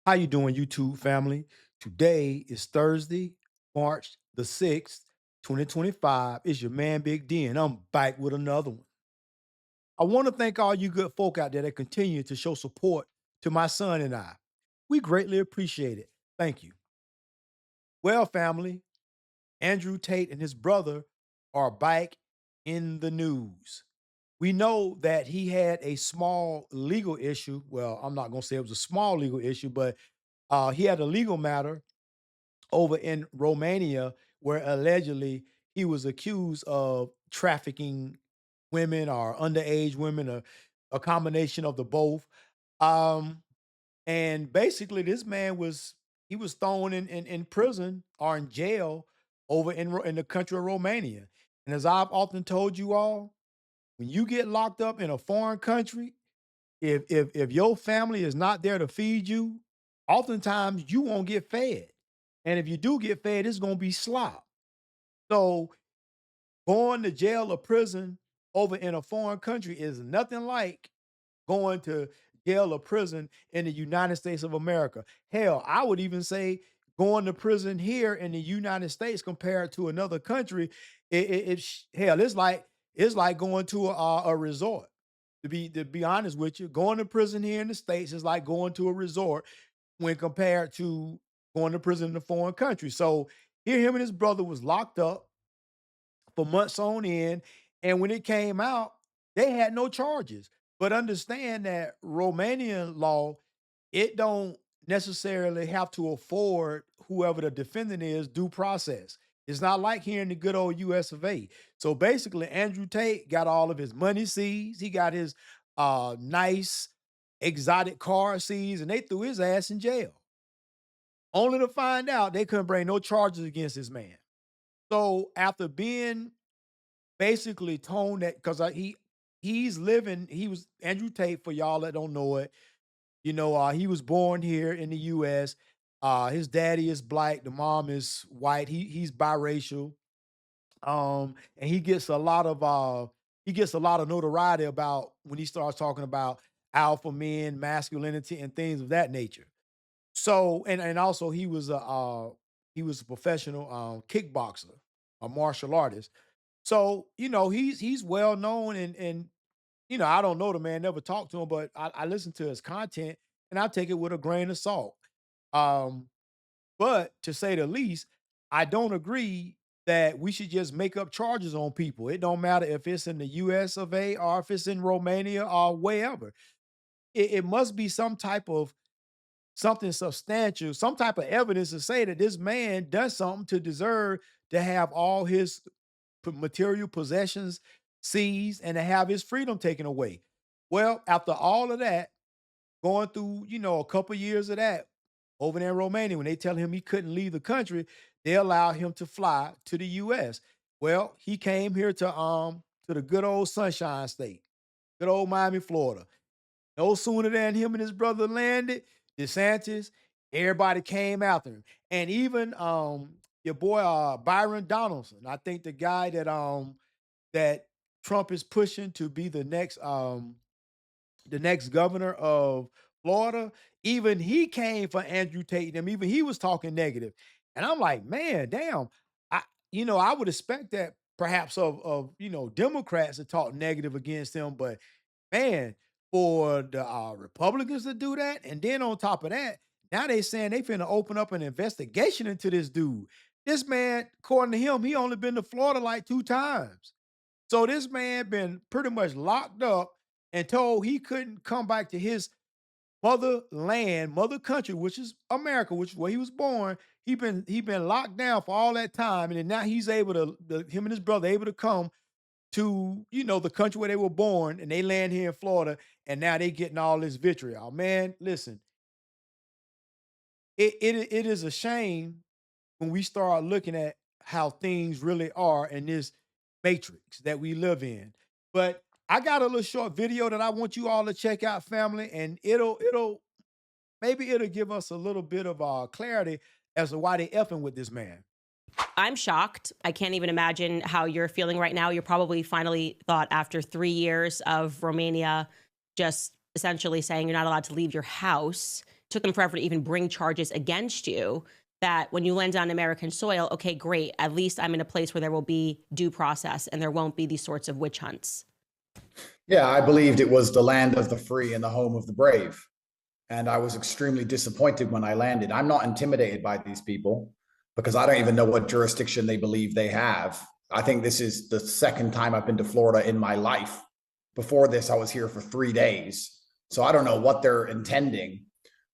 How you doing, YouTube family? Today is Thursday, March the 6th, 2025. It's your man Big D, and I'm back with another one. I want to thank all you good folk out there that continue to show support to my son and I. We greatly appreciate it. Thank you. Well, family, Andrew Tate and his brother are back in the news. We know that he had a small legal issue. Well, I'm not going to say it was a small legal issue, but he had a legal matter over in Romania where allegedly he was accused of trafficking women or underage women, or a combination of the both. Um, and basically, this man was he was thrown in prison or in jail over in the country of Romania. And as I've often told you all, when you get locked up in a foreign country, if your family is not there to feed you, oftentimes you won't get fed. And if you do get fed, it's gonna be slop. So going to jail or prison over in a foreign country is nothing like going to jail or prison in the United States of America. Hell, I would even say going to prison here in the United States compared to another country, hell, it's like going to a resort. To be honest with you, going to prison here in the States is like going to a resort when compared to going to prison in a foreign country. So here, him and his brother was locked up for months on end. And when it came out, they had no charges. But understand that Romanian law, it don't necessarily have to afford whoever the defendant is due process. It's not like here in the good old US of A. So basically, Andrew Tate got all of his money seized. He got his nice exotic car seized, and they threw his ass in jail. Only to find out they couldn't bring no charges against this man. So after being basically toned that because he's living he was Andrew Tate, for y'all that don't know it, he was born here in the US. His daddy is black, the mom is white. He's biracial. And he gets a lot of notoriety about when he starts talking about alpha men, masculinity, and things of that nature. So and also he was a professional kickboxer, a martial artist. So, he's well known, and I don't know the man, never talked to him, but I listen to his content and I take it with a grain of salt. Um, but to say the least, I don't agree that we should just make up charges on people. It don't matter if it's in the US of A or if it's in Romania or wherever. It must be some type of something substantial, some type of evidence to say that this man does something to deserve to have all his material possessions seized and to have his freedom taken away. Well, after all of that, going through, a couple years of that over there in Romania, when they tell him he couldn't leave the country, they allow him to fly to the US. Well, he came here to the good old Sunshine State, good old Miami, Florida. No sooner than him and his brother landed, DeSantis, everybody came after him. And even your boy Byron Donaldson, I think the guy that Trump is pushing to be the next governor of Florida, even he came for Andrew Tate and them. Even he was talking negative. And I'm like, man, damn. I would expect that perhaps of Democrats to talk negative against him, but man, for the Republicans to do that, and then on top of that, now they saying they finna open up an investigation into this dude. This man, according to him, he only been to Florida like 2 times. So this man been pretty much locked up and told he couldn't come back to his motherland, mother country, which is America, which is where he was born. He been locked down for all that time, and then now he's able to him and his brother able to come to the country where they were born, and they land here in Florida, and now they getting all this vitriol. Man, listen, it is a shame when we start looking at how things really are in this matrix that we live in. But I got a little short video that I want you all to check out, family, and maybe it'll give us a little bit of clarity as to why they effing with this man. I'm shocked. I can't even imagine how you're feeling right now. You're probably finally thought after 3 years of Romania just essentially saying you're not allowed to leave your house took them forever to even bring charges against you, that when you land on American soil, okay, great. At least I'm in a place where there will be due process and there won't be these sorts of witch hunts. Yeah, I believed it was the land of the free and the home of the brave. And I was extremely disappointed when I landed. I'm not intimidated by these people because I don't even know what jurisdiction they believe they have. I think this is the second time I've been to Florida in my life. Before this, I was here for 3 days. So I don't know what they're intending,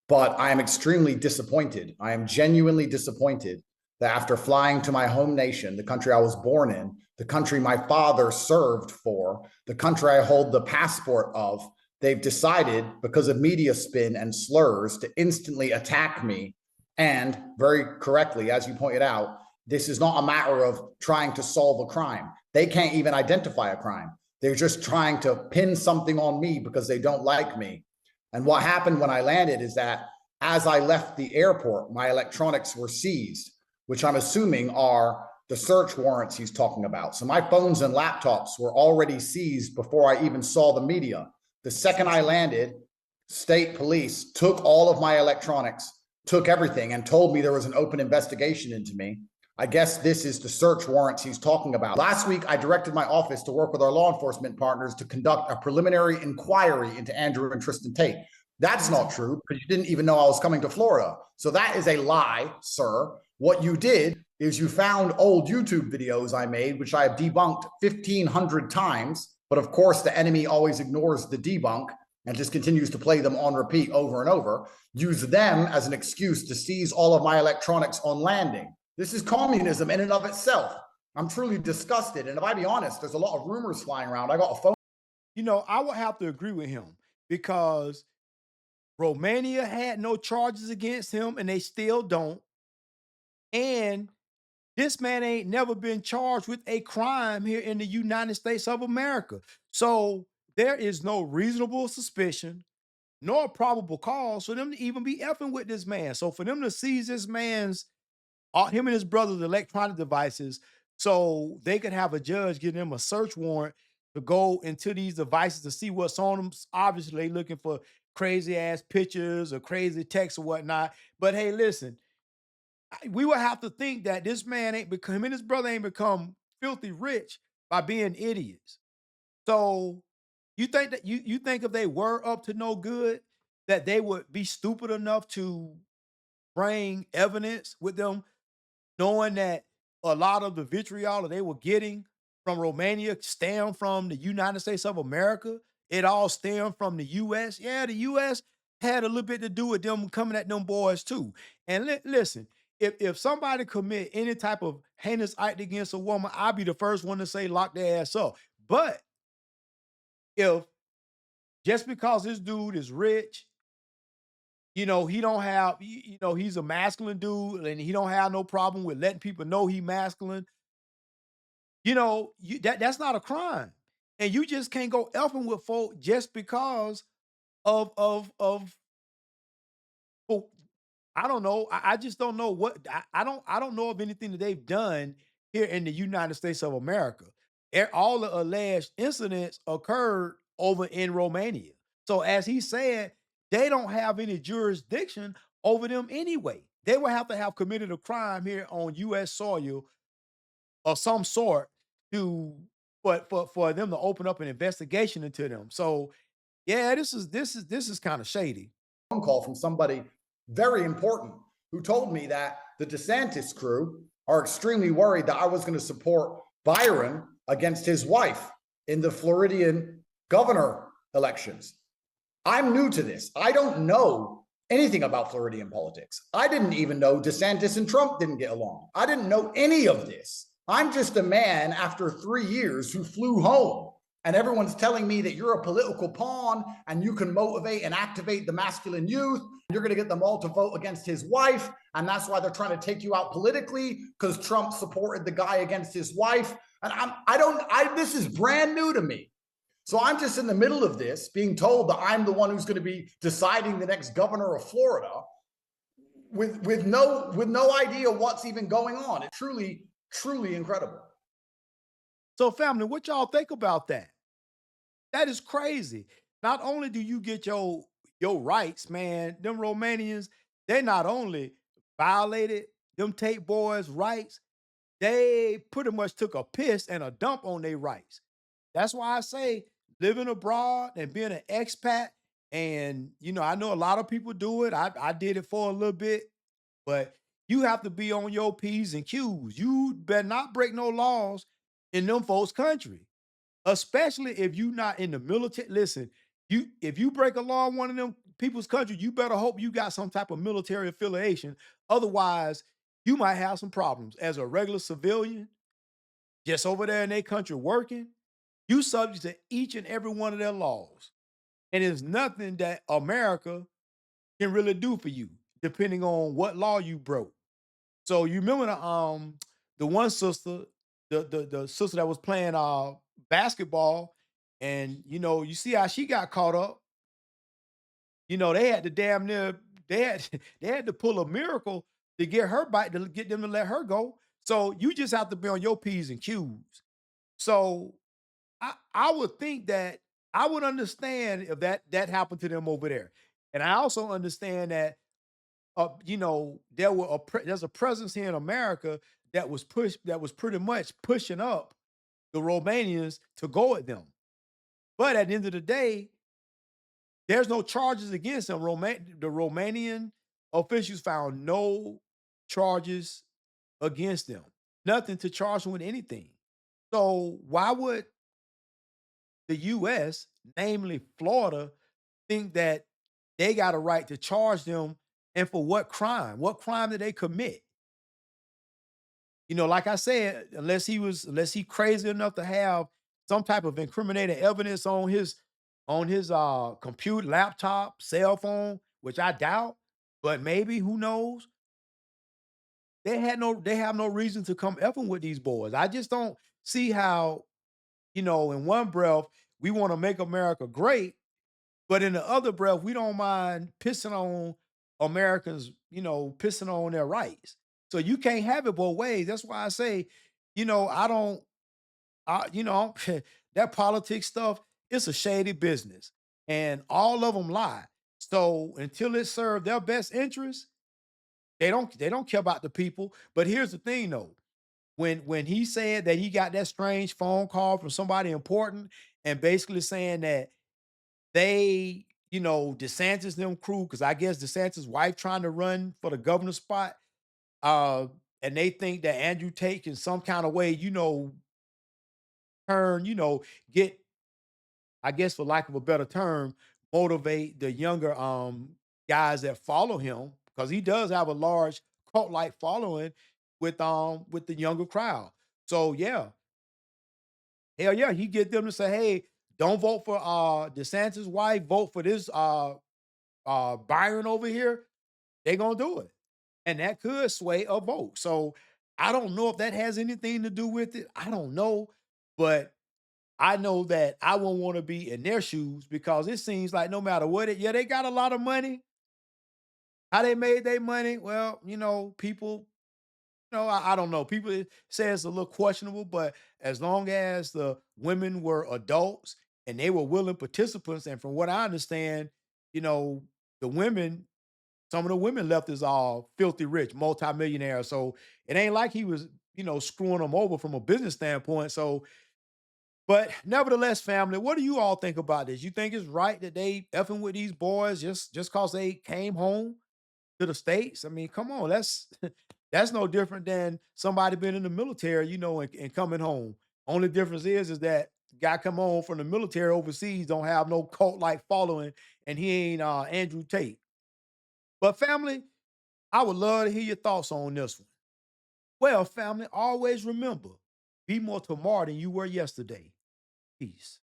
but I am extremely disappointed. I am genuinely disappointed that after flying to my home nation, the country I was born in, the country my father served for, the country I hold the passport of, they've decided, because of media spin and slurs, to instantly attack me. And very correctly, as you pointed out, this is not a matter of trying to solve a crime. They can't even identify a crime. They're just trying to pin something on me because they don't like me. And what happened when I landed is that as I left the airport, my electronics were seized, which I'm assuming are the search warrants he's talking about. So my phones and laptops were already seized before I even saw the media. The second I landed, state police took all of my electronics, took everything, and told me there was an open investigation into me. I guess this is the search warrants he's talking about. Last week, I directed my office to work with our law enforcement partners to conduct a preliminary inquiry into Andrew and Tristan Tate. That's not true because you didn't even know I was coming to Florida. So that is a lie, sir. What you did is you found old YouTube videos I made, which I have debunked 1,500 times. But of course, the enemy always ignores the debunk and just continues to play them on repeat over and over. Use them as an excuse to seize all of my electronics on landing. This is communism in and of itself. I'm truly disgusted. And if I be honest, there's a lot of rumors flying around. I got a phone. I would have to agree with him because Romania had no charges against him and they still don't. And this man ain't never been charged with a crime here in the United States of America. So there is no reasonable suspicion nor probable cause for them to even be effing with this man. So for them to seize this man's, him and his brother's electronic devices, so they could have a judge give them a search warrant to go into these devices to see what's on them. Obviously, they looking for crazy ass pictures or crazy texts or whatnot. But hey, listen, we would have to think that this man ain't become him and his brother ain't become filthy rich by being idiots. So you think that you think if they were up to no good, that they would be stupid enough to bring evidence with them, knowing that a lot of the vitriol that they were getting from Romania stemmed from the United States of America. It all stemmed from the US. Yeah, the US had a little bit to do with them coming at them boys too. And listen, if somebody commit any type of heinous act against a woman, I'll be the first one to say lock their ass up. But if just because this dude is rich, he don't have, he's a masculine dude and he don't have no problem with letting people know he masculine. That's not a crime. And you just can't go effing with folk just because of well, I don't know. I just don't know what I don't know of anything that they've done here in the United States of America. All the alleged incidents occurred over in Romania. So as he said, they don't have any jurisdiction over them anyway. They would have to have committed a crime here on US soil of some sort to for them to open up an investigation into them. So yeah, this is kind of shady. Phone call from somebody very important who told me that the DeSantis crew are extremely worried that I was going to support Byron against his wife in the Floridian governor elections. I'm new to this. I don't know anything about Floridian politics. I didn't even know DeSantis and Trump didn't get along. I didn't know any of this. I'm just a man after 3 years who flew home. And everyone's telling me that you're a political pawn and you can motivate and activate the masculine youth. You're going to get them all to vote against his wife. And that's why they're trying to take you out politically because Trump supported the guy against his wife. And this is brand new to me. So I'm just in the middle of this being told that I'm the one who's going to be deciding the next governor of Florida with no idea what's even going on. It's truly, truly incredible. So family, what y'all think about that? That is crazy. Not only do you get your rights, man. Them Romanians, they not only violated them Tate boys' rights, they pretty much took a piss and a dump on their rights. That's why I say living abroad and being an expat, and I know a lot of people do it. I did it for a little bit, but you have to be on your P's and Q's. You better not break no laws in them folks' country. Especially if you not in the military. Listen, if you break a law in one of them people's country, you better hope you got some type of military affiliation. Otherwise, you might have some problems. As a regular civilian, just over there in their country working, you subject to each and every one of their laws. And there's nothing that America can really do for you, depending on what law you broke. So you remember the one sister, the sister that was playing basketball, and you see how she got caught up. They had to damn near they had they had to pull a miracle to get her back to get them to let her go. So you just have to be on your P's and Q's. So I would think that I would understand if that happened to them over there. And I also understand that there's a presence here in America that was pretty much pushing up the Romanians to go at them. But at the end of the day, there's no charges against them. The Romanian officials found no charges against them. Nothing to charge them with anything. So why would the US, namely Florida, think that they got a right to charge them, and for what crime? What crime did they commit? Like I said, unless he crazy enough to have some type of incriminating evidence on his computer, laptop, cell phone, which I doubt, but maybe who knows? They have no reason to come effing with these boys. I just don't see how, in one breath, we want to make America great, but in the other breath, we don't mind pissing on Americans, pissing on their rights. So you can't have it both ways. That's why I say, I don't, that politics stuff, it's a shady business, and all of them lie. So until it serves their best interest, they don't care about the people. But here's the thing, though. When he said that he got that strange phone call from somebody important and basically saying that DeSantis them crew, because I guess DeSantis' wife trying to run for the governor spot, uh, and they think that Andrew Tate in some kind of way, turn, get, I guess for lack of a better term, motivate the younger guys that follow him, because he does have a large cult-like following with the younger crowd. So yeah, hell yeah, he get them to say, hey, don't vote for DeSantis' wife, vote for this Byron over here. They gonna do it. And that could sway a vote. So I don't know if that has anything to do with it. I don't know. But I know that I won't want to be in their shoes, because it seems like no matter what yeah, they got a lot of money. How they made their money? Well, people, I don't know. People say it's a little questionable, but as long as the women were adults and they were willing participants, and from what I understand, you know, the women, some of the women left is all filthy rich, multimillionaires. So it ain't like he was, screwing them over from a business standpoint. So, but nevertheless, family, what do you all think about this? You think it's right that they effing with these boys just cause they came home to the States? I mean, come on, that's that's no different than somebody being in the military, and coming home. Only difference is that guy come home from the military overseas don't have no cult like following, and he ain't Andrew Tate. But family, I would love to hear your thoughts on this one. Well, family, always remember, be more tomorrow than you were yesterday. Peace.